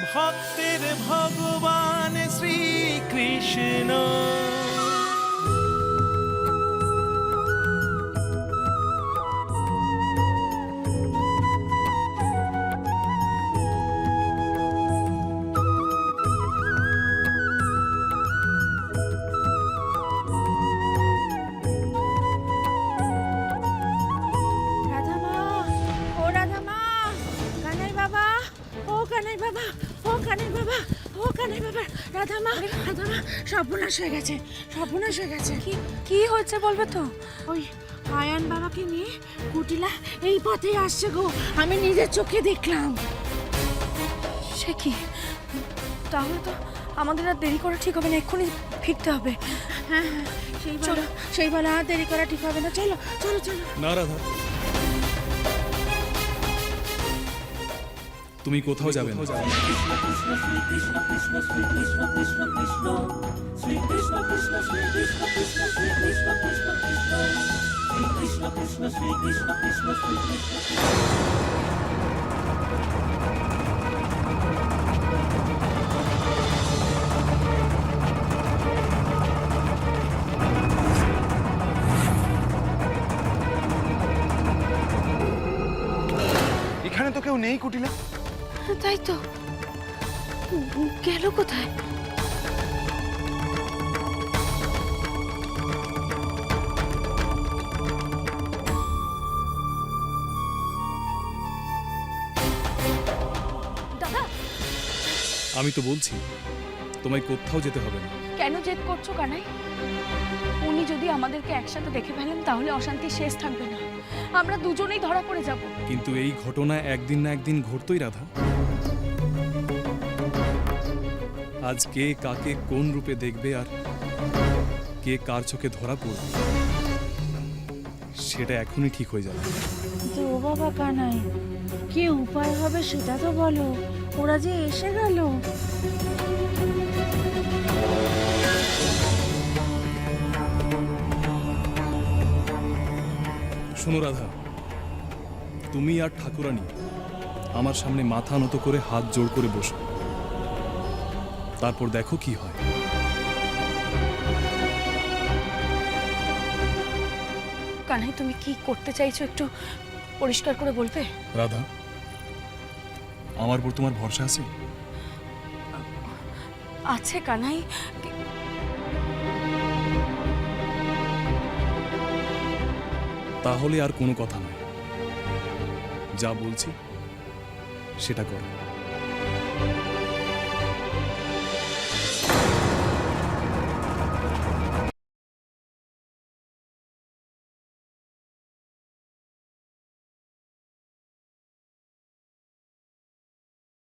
ভক্তের ভগবান শ্রীকৃষ্ণ। রাধা মা, ও রাধা মা, কানাই বাবা, ও কানাই বাবা, ও কানাই বাবা, ও কানাই বাবা, রাধা মা, সর্বনাশ হয়ে গেছে, সর্বনাশ হয়ে গেছে। কি হয়েছে বলবে তো? ওই আয়ান বাবাকে নিয়ে কুটিলা এই পথেই আসছে গো, আমি নিজের চোখে দেখলাম। সে কি? তাহলে তো আমাদের আর দেরি করা ঠিক হবে না, এক্ষুনি ফিরতে হবে। হ্যাঁ হ্যাঁ, সেই বলা আর দেরি করা ঠিক হবে না, চলো চলো চলো। না রাধা, তুমি কোথাও যাবে না। এখানে তো কেউ নেই কুটিলা। তাই তো, গেল কোথায়? দাদা, আমি তো বলছি তোমায় কোথাও যেতে হবে না। কেন জেদ করছো কানাই? উনি যদি আমাদেরকে একসাথে দেখে ফেলেন তাহলে অশান্তির শেষ থাকবে না, আমরা দুজনেই ধরা পড়ে যাব। কিন্তু এই ঘটনা একদিন না একদিন ঘটতই রাধা। আজ কে কাকে কোন রূপে দেখবে আর কে কার চোখে ধরা পড়বে সেটা এখনই ঠিক হয়ে যাবে। তো বাবা কানাই, কি উপায় হবে সেটা তো বলো, ওরা যে এসে গেল। শোনো রাধা, তুমি আর ঠাকুরানী আমার সামনে মাথা নত করে হাত জোড় করে বসো, তারপর দেখো কি হয়। কানাই, তুমি কি করতে চাইছো একটু পরিষ্কার করে বলবে? রাধা, আমার উপর তোমার ভরসা আছে? আছে কানাই, তাহলে আর কোনো কথা নয়, যা বলছি সেটা করো।